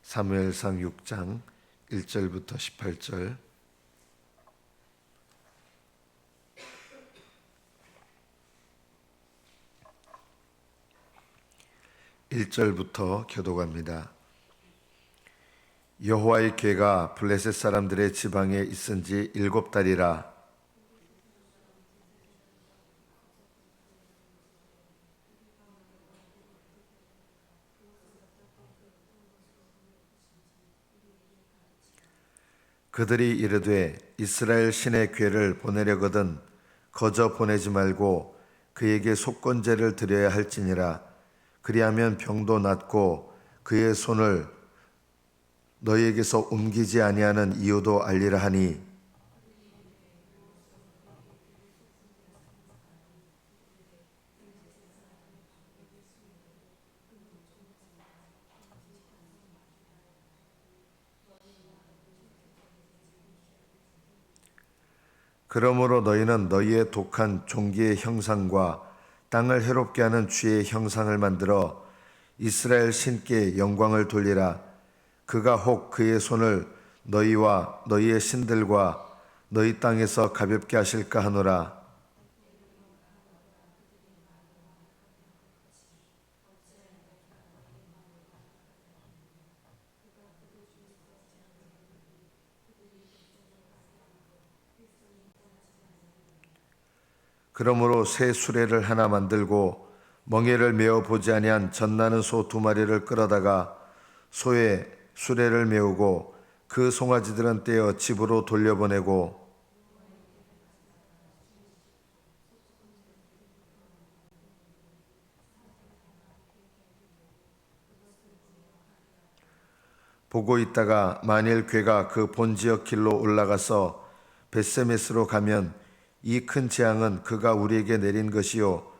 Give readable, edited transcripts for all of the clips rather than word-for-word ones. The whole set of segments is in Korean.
사무엘상 6장 1절부터 18절. (1절부터) 교독합니다. 여호와의 궤가 블레셋 사람들의 지방에 있은지 7달이라. 그들이 이르되 이스라엘 신의 궤를 보내려거든 거저 보내지 말고 그에게 속건제를 드려야 할지니라. 그리하면 병도 낫고 그의 손을 너희에게서 옮기지 아니하는 이유도 알리라 하니, 그러므로 너희는 너희의 독한 종기의 형상과 땅을 해롭게 하는 쥐의 형상을 만들어 이스라엘 신께 영광을 돌리라. 그가 혹 그의 손을 너희와 너희의 신들과 너희 땅에서 가볍게 하실까 하노라. 그러므로 새 수레를 하나 만들고 멍에를 메어 보지 아니한 젖나는 소 2마리를 끌어다가 소에 수레를 메우고 그 송아지들은 떼어 집으로 돌려보내고, 보고 있다가 만일 궤가 그 본지역 길로 올라가서 벳세메스로 가면 이 큰 재앙은 그가 우리에게 내린 것이요,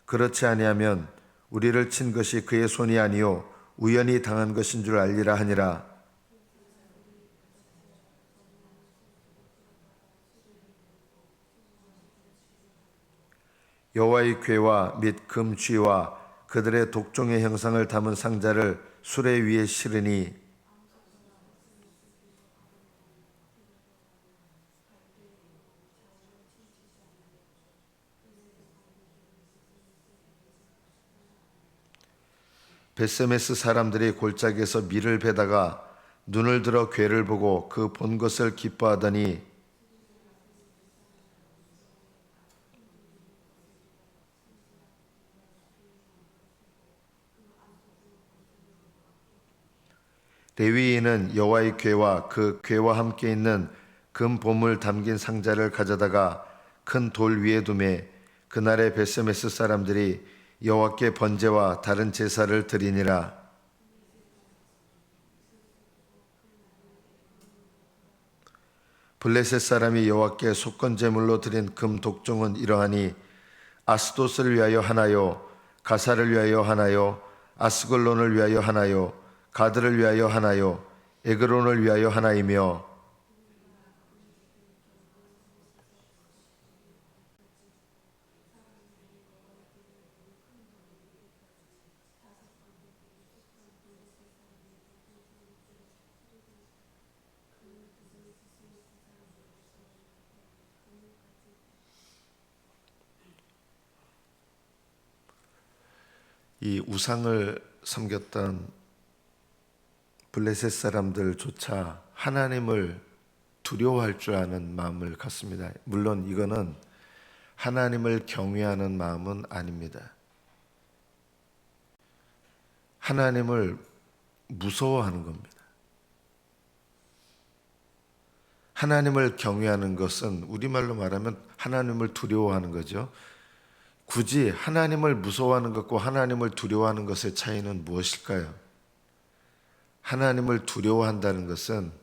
그렇지 아니하면 우리를 친 것이 그의 손이 아니요 우연히 당한 것인 줄 알리라 하니라. 여호와의 궤와 및 금쥐와 그들의 독종의 형상을 담은 상자를 수레 위에 실으니, 벳세메스 사람들이 골짜기에서 밀을 베다가 눈을 들어 궤를 보고 그 본 것을 기뻐하더니, 레위인은 여호와의 궤와 그 궤와 함께 있는 금 보물 담긴 상자를 가져다가 큰 돌 위에 두매 그날에 벳세메스 사람들이 여호와께 번제와 다른 제사를 드리니라. 블레셋 사람이 여호와께 속건제물로 드린 금 독종은 이러하니, 아스돗을 위하여 하나요, 가사를 위하여 하나요, 아스글론을 위하여 하나요, 가드를 위하여 하나요, 에그론을 위하여 하나이며, 이 우상을 섬겼던 블레셋 사람들조차 하나님을 두려워할 줄 아는 마음을 갖습니다. 물론 이거는 하나님을 경외하는 마음은 아닙니다. 하나님을 무서워하는 겁니다. 하나님을 경외하는 것은 우리말로 말하면 하나님을 두려워하는 거죠. 굳이 하나님을 무서워하는 것과 하나님을 두려워하는 것의 차이는 무엇일까요? 하나님을 두려워한다는 것은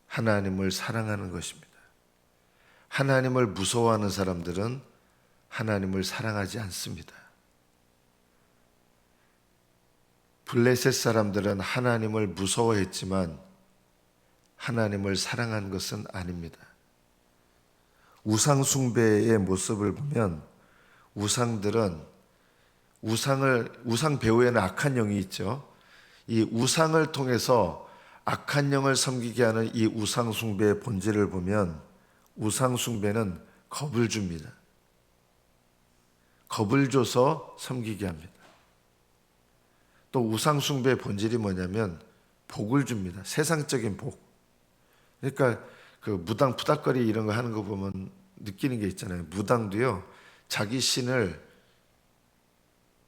하나님을 사랑하는 것입니다. 하나님을 무서워하는 사람들은 하나님을 사랑하지 않습니다. 블레셋 사람들은 하나님을 무서워했지만 하나님을 사랑한 것은 아닙니다. 우상 숭배의 모습을 보면 우상 배후에는 악한 영이 있죠. 이 우상을 통해서 악한 영을 섬기게 하는 이 우상 숭배의 본질을 보면 우상 숭배는 겁을 줍니다. 겁을 줘서 섬기게 합니다. 또 우상 숭배의 본질이 뭐냐면 복을 줍니다. 세상적인 복. 그러니까 그 무당 푸닥거리 이런 거 하는 거 보면 느끼는 게 있잖아요. 무당도요, 자기 신을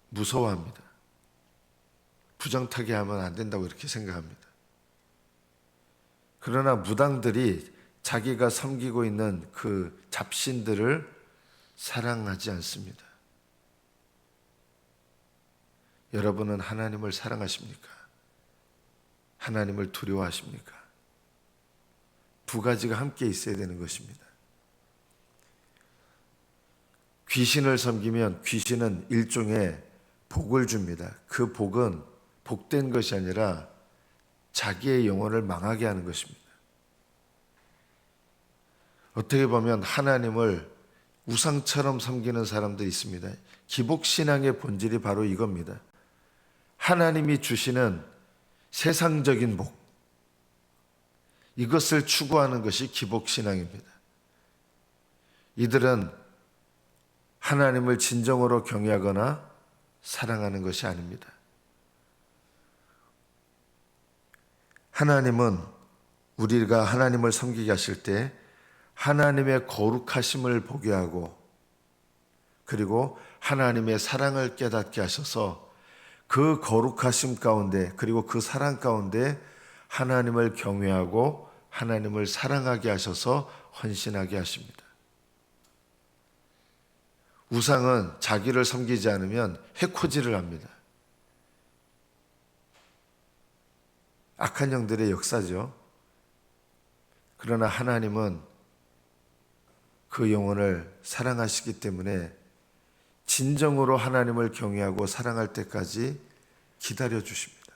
무서워합니다. 부정타게 하면 안 된다고 이렇게 생각합니다. 그러나 무당들이 자기가 섬기고 있는 그 잡신들을 사랑하지 않습니다. 여러분은 하나님을 사랑하십니까? 하나님을 두려워하십니까? 두 가지가 함께 있어야 되는 것입니다. 귀신을 섬기면 귀신은 일종의 복을 줍니다. 그 복은 복된 것이 아니라 자기의 영혼을 망하게 하는 것입니다. 어떻게 보면 하나님을 우상처럼 섬기는 사람들이 있습니다. 기복신앙의 본질이 바로 이겁니다. 하나님이 주시는 세상적인 복, 이것을 추구하는 것이 기복신앙입니다. 이들은 하나님을 진정으로 경외하거나 사랑하는 것이 아닙니다. 하나님은 우리가 하나님을 섬기게 하실 때 하나님의 거룩하심을 보게 하고 그리고 하나님의 사랑을 깨닫게 하셔서 그 거룩하심 가운데 그리고 그 사랑 가운데 하나님을 경외하고 하나님을 사랑하게 하셔서 헌신하게 하십니다. 우상은 자기를 섬기지 않으면 해코지를 합니다. 악한 영들의 역사죠. 그러나 하나님은 그 영혼을 사랑하시기 때문에 진정으로 하나님을 경외하고 사랑할 때까지 기다려 주십니다.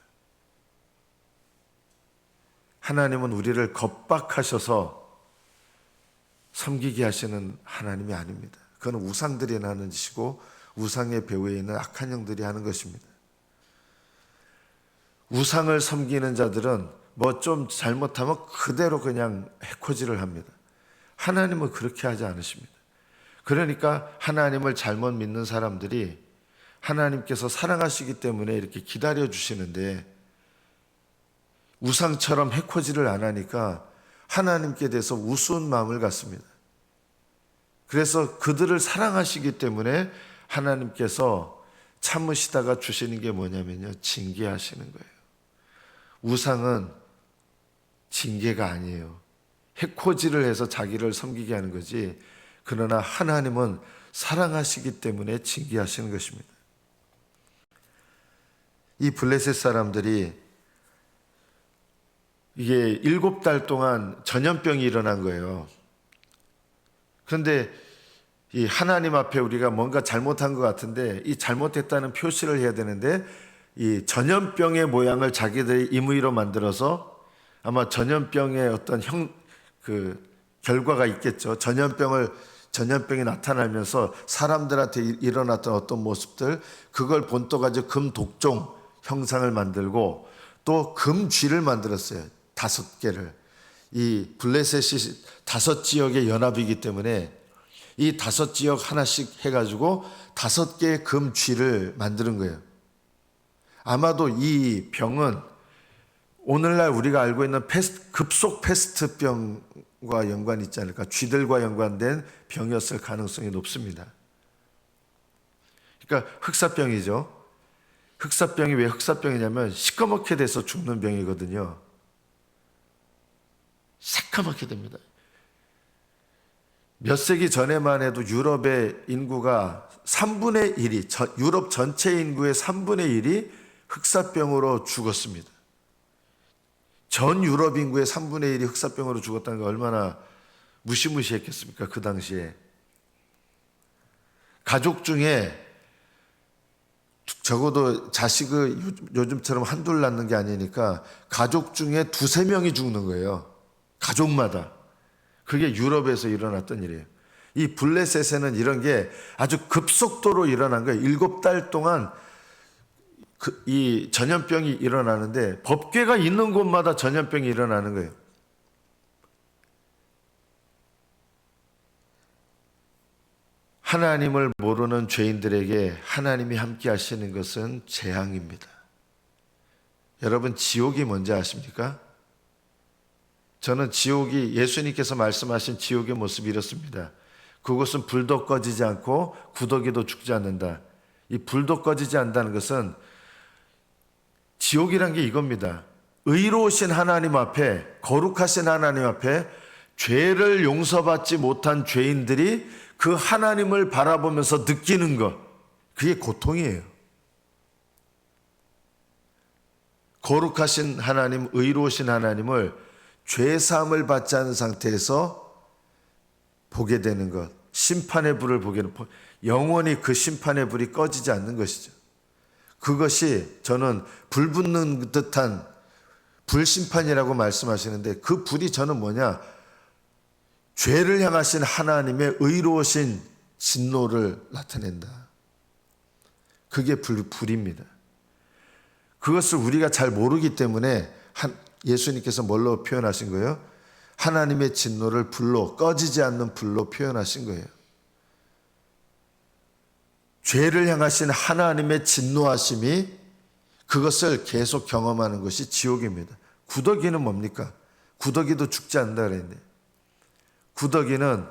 하나님은 우리를 겁박하셔서 섬기게 하시는 하나님이 아닙니다. 그건 우상들이 하는 짓이고 우상의 배후에 있는 악한 영들이 하는 것입니다. 우상을 섬기는 자들은 뭐 좀 잘못하면 그대로 그냥 해코지를 합니다. 하나님은 그렇게 하지 않으십니다. 그러니까 하나님을 잘못 믿는 사람들이 하나님께서 사랑하시기 때문에 이렇게 기다려 주시는데 우상처럼 해코지를 안 하니까 하나님께 대해서 우스운 마음을 갖습니다. 그래서 그들을 사랑하시기 때문에 하나님께서 참으시다가 주시는 게 뭐냐면요, 징계하시는 거예요. 우상은 징계가 아니에요. 해코지를 해서 자기를 섬기게 하는 거지. 그러나 하나님은 사랑하시기 때문에 징계하시는 것입니다. 이 블레셋 사람들이 이게 7달 동안 전염병이 일어난 거예요. 그런데 이 하나님 앞에 우리가 뭔가 잘못한 것 같은데 이 잘못했다는 표시를 해야 되는데 이 전염병의 모양을 자기들이 임의로 만들어서 아마 전염병의 어떤 결과가 있겠죠. 전염병이 나타나면서 사람들한테 일어났던 어떤 모습들, 그걸 본떠 가지고 금독종 형상을 만들고 또 금쥐를 만들었어요. 5개를. 이 블레셋이 5지역의 연합이기 때문에 이 5지역 하나씩 해가지고 5개의 금쥐를 만드는 거예요. 아마도 이 병은 오늘날 우리가 알고 있는 급속 패스트병과 연관이 있지 않을까, 쥐들과 연관된 병이었을 가능성이 높습니다. 그러니까 흑사병이죠. 흑사병이 왜 흑사병이냐면 시커멓게 돼서 죽는 병이거든요. 새까맣게 됩니다. 몇 세기 전에만 해도 유럽의 인구가 3분의 1이, 유럽 전체 인구의 3분의 1이 흑사병으로 죽었습니다. 전 유럽 인구의 3분의 1이 흑사병으로 죽었다는 게 얼마나 무시무시했겠습니까? 그 당시에. 가족 중에 적어도 자식을 요즘처럼 한둘 낳는 게 아니니까 가족 중에 2-3명이 죽는 거예요. 가족마다. 그게 유럽에서 일어났던 일이에요. 이 블레셋에는 이런 게 아주 급속도로 일어난 거예요. 7달 동안 이 전염병이 일어나는데 법궤가 있는 곳마다 전염병이 일어나는 거예요. 하나님을 모르는 죄인들에게 하나님이 함께 하시는 것은 재앙입니다. 여러분, 지옥이 뭔지 아십니까? 저는 지옥이, 예수님께서 말씀하신 지옥의 모습이 이렇습니다. 그곳은 불도 꺼지지 않고 구더기도 죽지 않는다. 이 불도 꺼지지 않는다는 것은, 지옥이란 게 이겁니다. 의로우신 하나님 앞에, 거룩하신 하나님 앞에 죄를 용서받지 못한 죄인들이 그 하나님을 바라보면서 느끼는 것, 그게 고통이에요. 거룩하신 하나님, 의로우신 하나님을 죄사함을 받지 않은 상태에서 보게 되는 것, 심판의 불을 보게 되는, 영원히 그 심판의 불이 꺼지지 않는 것이죠. 그것이 저는 불 붙는 듯한 불심판이라고 말씀하시는데, 그 불이 저는 뭐냐? 죄를 향하신 하나님의 의로우신 진노를 나타낸다. 그게 불입니다. 그것을 우리가 잘 모르기 때문에 예수님께서 뭘로 표현하신 거예요? 하나님의 진노를 불로, 꺼지지 않는 불로 표현하신 거예요. 죄를 향하신 하나님의 진노하심이, 그것을 계속 경험하는 것이 지옥입니다. 구더기는 뭡니까? 구더기도 죽지 않는다 그랬는데, 구더기는,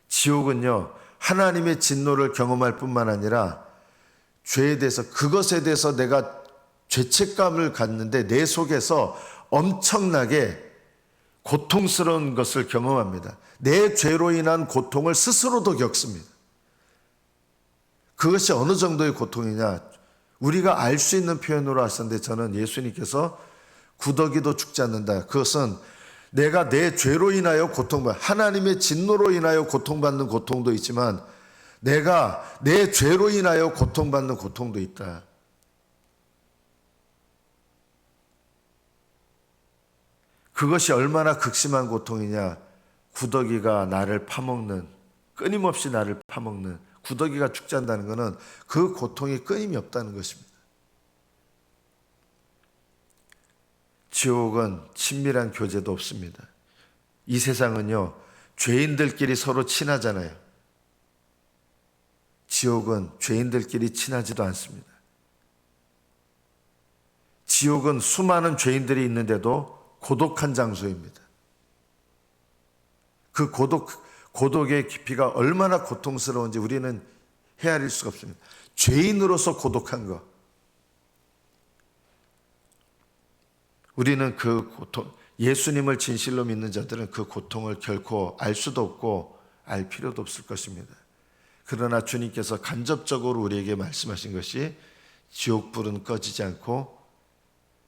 지옥은요, 하나님의 진노를 경험할 뿐만 아니라 죄에 대해서, 그것에 대해서 내가 죄책감을 갖는데 내 속에서 엄청나게 고통스러운 것을 경험합니다. 내 죄로 인한 고통을 스스로도 겪습니다. 그것이 어느 정도의 고통이냐? 우리가 알 수 있는 표현으로 하셨는데, 저는 예수님께서 구더기도 죽지 않는다. 그것은 내가 내 죄로 인하여 고통받는, 하나님의 진노로 인하여 고통받는 고통도 있지만, 내가 내 죄로 인하여 고통받는 고통도 있다. 그것이 얼마나 극심한 고통이냐? 구더기가 나를 파먹는, 끊임없이 나를 파먹는, 구더기가 죽지 않는다는 것은 그 고통이 끊임이 없다는 것입니다. 지옥은 친밀한 교제도 없습니다. 이 세상은요, 죄인들끼리 서로 친하잖아요. 지옥은 죄인들끼리 친하지도 않습니다. 지옥은 수많은 죄인들이 있는데도 고독한 장소입니다. 그 고독의 깊이가 얼마나 고통스러운지 우리는 헤아릴 수가 없습니다. 죄인으로서 고독한 것. 우리는 그 고통, 예수님을 진실로 믿는 자들은 그 고통을 결코 알 수도 없고 알 필요도 없을 것입니다. 그러나 주님께서 간접적으로 우리에게 말씀하신 것이, 지옥불은 꺼지지 않고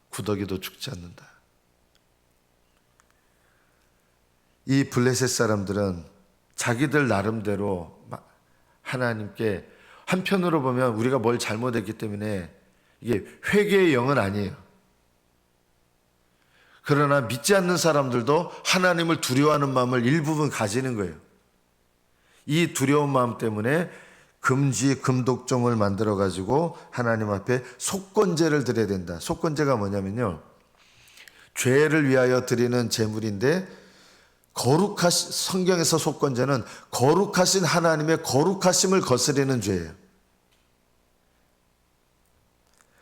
구더기도 죽지 않는다. 이 블레셋 사람들은 자기들 나름대로 하나님께, 한편으로 보면 우리가 뭘 잘못했기 때문에 이게 회개의 영은 아니에요. 그러나 믿지 않는 사람들도 하나님을 두려워하는 마음을 일부분 가지는 거예요. 이 두려운 마음 때문에 금독종을 만들어 가지고 하나님 앞에 속건제를 드려야 된다. 속건제가 뭐냐면요, 죄를 위하여 드리는 제물인데, 성경에서 속건제는 거룩하신 하나님의 거룩하심을 거스르는 죄예요.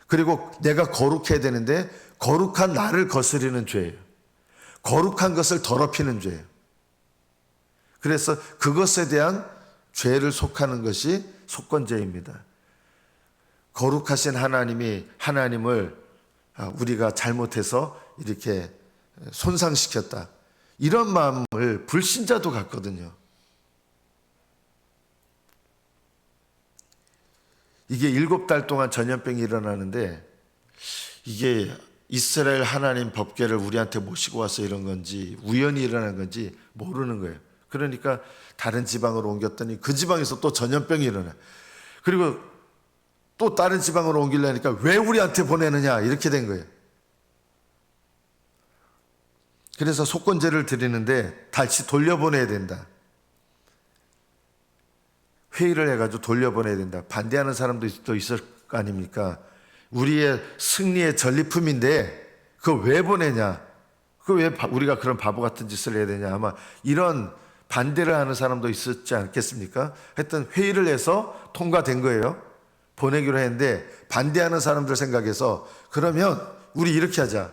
그리고 내가 거룩해야 되는데 거룩한 나를 거스르는 죄예요. 거룩한 것을 더럽히는 죄예요. 그래서 그것에 대한 죄를 속하는 것이 속건제입니다. 거룩하신 하나님을 우리가 잘못해서 이렇게 손상시켰다, 이런 마음을 불신자도 갖거든요. 이게 7달 동안 전염병이 일어나는데, 이게 이스라엘 하나님 법궤를 우리한테 모시고 와서 이런 건지 우연히 일어난 건지 모르는 거예요. 그러니까 다른 지방으로 옮겼더니 그 지방에서 또 전염병이 일어나요. 그리고 또 다른 지방으로 옮기려니까 왜 우리한테 보내느냐, 이렇게 된 거예요. 그래서 속건제를 드리는데 다시 돌려보내야 된다. 회의를 해가지고 돌려보내야 된다. 반대하는 사람도 또 있을 거 아닙니까? 우리의 승리의 전리품인데 그거 왜 보내냐? 그 왜 우리가 그런 바보 같은 짓을 해야 되냐? 아마 이런 반대를 하는 사람도 있었지 않겠습니까? 하여튼 회의를 해서 통과된 거예요. 보내기로 했는데 반대하는 사람들 생각해서 그러면 우리 이렇게 하자.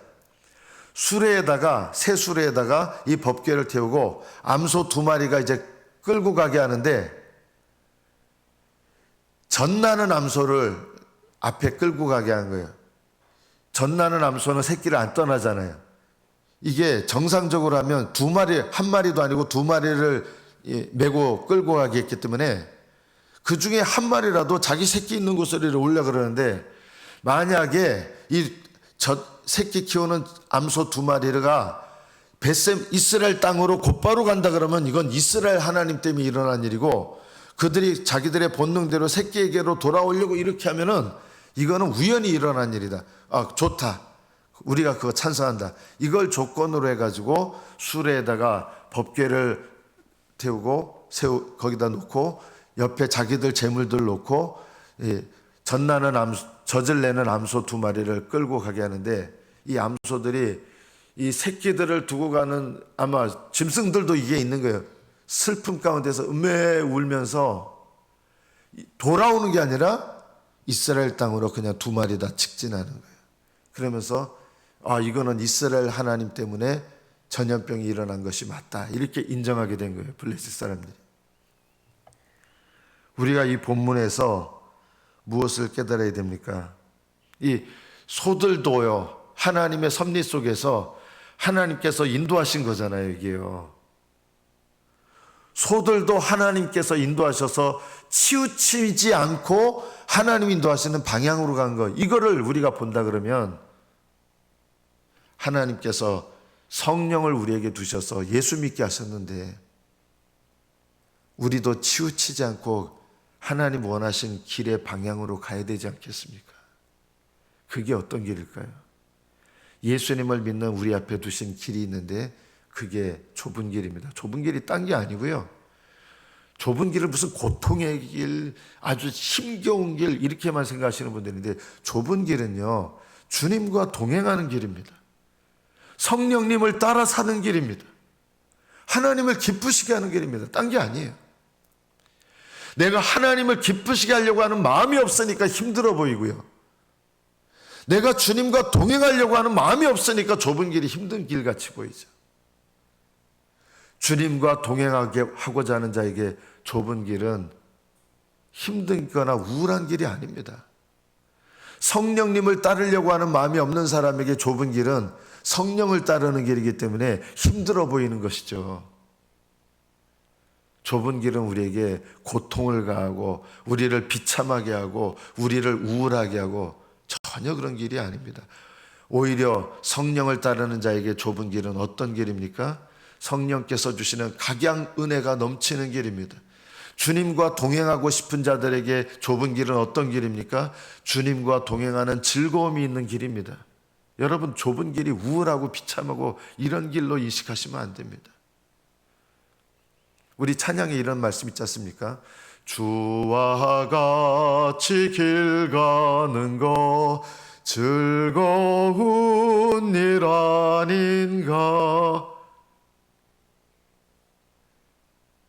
수레에다가 새 수레에다가 이 법궤를 태우고 암소 2마리가 이제 끌고 가게 하는데 젖나는 암소를 앞에 끌고 가게 한 거예요. 젖나는 암소는 새끼를 안 떠나잖아요. 이게 정상적으로 하면 2마리, 1마리도 아니고 2마리를 메고 끌고 가게 했기 때문에 그 중에 1마리라도 자기 새끼 있는 곳으로 올려 그러는데 만약에 이 새끼 키우는 암소 2마리가 벳셈 이스라엘 땅으로 곧바로 간다 그러면 이건 이스라엘 하나님 때문에 일어난 일이고 그들이 자기들의 본능대로 새끼에게로 돌아오려고 이렇게 하면은 이거는 우연히 일어난 일이다. 아, 좋다. 우리가 그거 찬성한다. 이걸 조건으로 해가지고 수레에다가 법궤를 태우고 거기다 놓고 옆에 자기들 재물들 놓고 젖을 내는 암소 2마리를 끌고 가게 하는데 이 암소들이 이 새끼들을 두고 가는 아마 짐승들도 이게 있는 거예요. 슬픔 가운데서 음에 울면서 돌아오는 게 아니라 이스라엘 땅으로 그냥 2마리 다 직진하는 거예요. 그러면서 이거는 이스라엘 하나님 때문에 전염병이 일어난 것이 맞다. 이렇게 인정하게 된 거예요. 블레셋 사람들이. 우리가 이 본문에서 무엇을 깨달아야 됩니까? 이 소들도요. 하나님의 섭리 속에서 하나님께서 인도하신 거잖아요. 이게요. 소들도 하나님께서 인도하셔서 치우치지 않고 하나님 인도하시는 방향으로 간 거. 이거를 우리가 본다 그러면 하나님께서 성령을 우리에게 두셔서 예수 믿게 하셨는데 우리도 치우치지 않고 하나님 원하신 길의 방향으로 가야 되지 않겠습니까? 그게 어떤 길일까요? 예수님을 믿는 우리 앞에 두신 길이 있는데 그게 좁은 길입니다. 좁은 길이 딴 게 아니고요. 좁은 길을 무슨 고통의 길, 아주 힘겨운 길 이렇게만 생각하시는 분들인데 좁은 길은요. 주님과 동행하는 길입니다. 성령님을 따라 사는 길입니다. 하나님을 기쁘시게 하는 길입니다. 딴 게 아니에요. 내가 하나님을 기쁘시게 하려고 하는 마음이 없으니까 힘들어 보이고요. 내가 주님과 동행하려고 하는 마음이 없으니까 좁은 길이 힘든 길같이 보이죠. 주님과 동행하게 하고자 하는 자에게 좁은 길은 힘들거나 우울한 길이 아닙니다. 성령님을 따르려고 하는 마음이 없는 사람에게 좁은 길은 성령을 따르는 길이기 때문에 힘들어 보이는 것이죠. 좁은 길은 우리에게 고통을 가하고 우리를 비참하게 하고 우리를 우울하게 하고 전혀 그런 길이 아닙니다. 오히려 성령을 따르는 자에게 좁은 길은 어떤 길입니까? 성령께서 주시는 각양 은혜가 넘치는 길입니다. 주님과 동행하고 싶은 자들에게 좁은 길은 어떤 길입니까? 주님과 동행하는 즐거움이 있는 길입니다. 여러분, 좁은 길이 우울하고 비참하고 이런 길로 인식하시면 안 됩니다. 우리 찬양에 이런 말씀 있지 않습니까? 주와 같이 길 가는 거 즐거운 일 아닌가.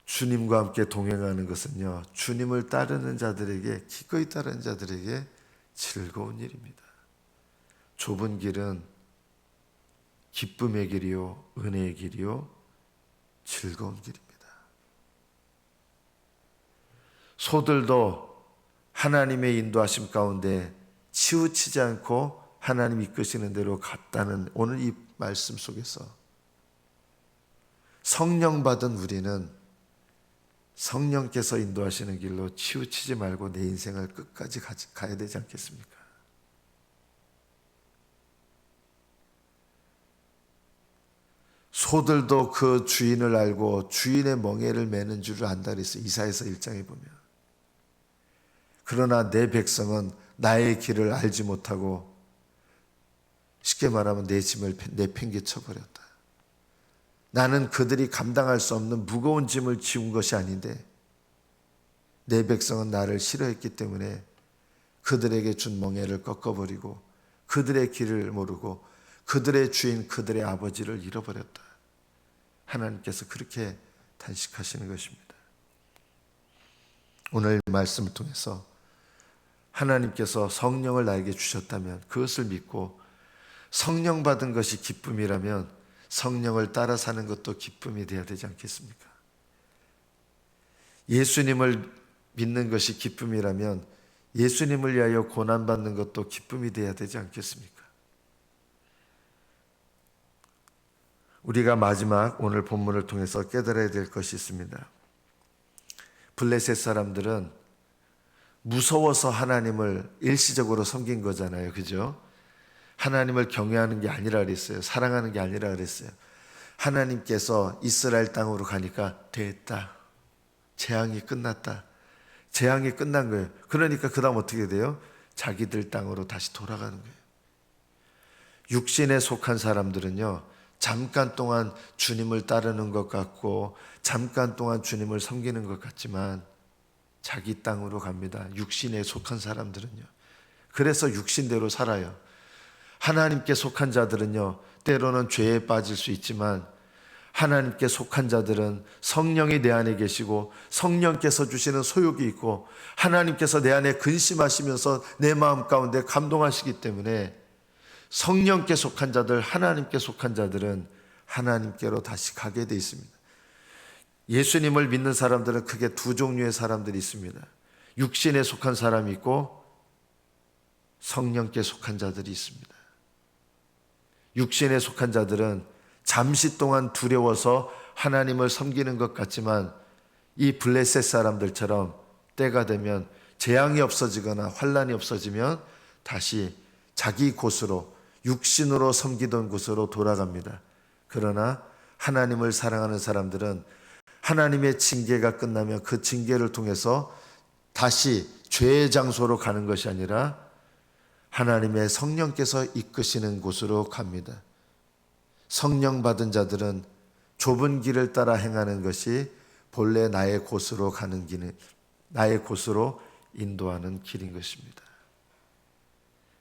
주님과 함께 동행하는 것은요, 주님을 따르는 자들에게, 기꺼이 따르는 자들에게 즐거운 일입니다. 좁은 길은 기쁨의 길이요, 은혜의 길이요, 즐거운 길입니다. 소들도 하나님의 인도하심 가운데 치우치지 않고 하나님 이끄시는 대로 갔다는 오늘 이 말씀 속에서 성령 받은 우리는 성령께서 인도하시는 길로 치우치지 말고 내 인생을 끝까지 가야 되지 않겠습니까? 소들도 그 주인을 알고 주인의 멍에를 매는 줄을 안다 그랬어요. 이사야서 1장에 보면. 그러나 내 백성은 나의 길을 알지 못하고 쉽게 말하면 내 짐을 내팽개쳐 버렸다. 나는 그들이 감당할 수 없는 무거운 짐을 지운 것이 아닌데 내 백성은 나를 싫어했기 때문에 그들에게 준 멍에를 꺾어버리고 그들의 길을 모르고 그들의 주인 그들의 아버지를 잃어버렸다. 하나님께서 그렇게 단식하시는 것입니다. 오늘 말씀을 통해서 하나님께서 성령을 나에게 주셨다면 그것을 믿고 성령 받은 것이 기쁨이라면 성령을 따라 사는 것도 기쁨이 되어야 되지 않겠습니까? 예수님을 믿는 것이 기쁨이라면 예수님을 위하여 고난받는 것도 기쁨이 되어야 되지 않겠습니까? 우리가 마지막 오늘 본문을 통해서 깨달아야 될 것이 있습니다. 블레셋 사람들은 무서워서 하나님을 일시적으로 섬긴 거잖아요. 그죠? 하나님을 경외하는 게 아니라 그랬어요. 사랑하는 게 아니라 그랬어요. 하나님께서 이스라엘 땅으로 가니까 됐다. 재앙이 끝났다. 재앙이 끝난 거예요. 그러니까 그 다음 어떻게 돼요? 자기들 땅으로 다시 돌아가는 거예요. 육신에 속한 사람들은요, 잠깐 동안 주님을 따르는 것 같고 잠깐 동안 주님을 섬기는 것 같지만 자기 땅으로 갑니다. 육신에 속한 사람들은요. 그래서 육신대로 살아요. 하나님께 속한 자들은요, 때로는 죄에 빠질 수 있지만 하나님께 속한 자들은 성령이 내 안에 계시고 성령께서 주시는 소욕이 있고 하나님께서 내 안에 근심하시면서 내 마음 가운데 감동하시기 때문에 성령께 속한 자들, 하나님께 속한 자들은 하나님께로 다시 가게 돼 있습니다. 예수님을 믿는 사람들은 크게 두 종류의 사람들이 있습니다. 육신에 속한 사람이 있고 성령께 속한 자들이 있습니다. 육신에 속한 자들은 잠시 동안 두려워서 하나님을 섬기는 것 같지만 이 블레셋 사람들처럼 때가 되면 재앙이 없어지거나 환란이 없어지면 다시 자기 곳으로 육신으로 섬기던 곳으로 돌아갑니다. 그러나 하나님을 사랑하는 사람들은 하나님의 징계가 끝나면 그 징계를 통해서 다시 죄의 장소로 가는 것이 아니라 하나님의 성령께서 이끄시는 곳으로 갑니다. 성령 받은 자들은 좁은 길을 따라 행하는 것이 본래 나의 곳으로 가는 길, 나의 곳으로 인도하는 길인 것입니다.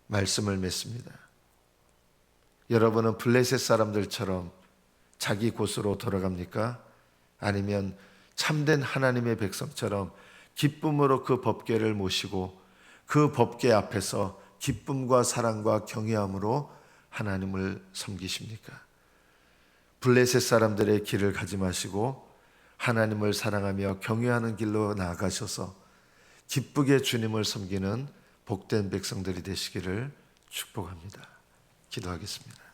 말씀을 맺습니다. 여러분은 블레셋 사람들처럼 자기 곳으로 돌아갑니까? 아니면 참된 하나님의 백성처럼 기쁨으로 그 법궤를 모시고 그 법궤 앞에서 기쁨과 사랑과 경외함으로 하나님을 섬기십니까? 블레셋 사람들의 길을 가지 마시고 하나님을 사랑하며 경외하는 길로 나아가셔서 기쁘게 주님을 섬기는 복된 백성들이 되시기를 축복합니다. 기도하겠습니다.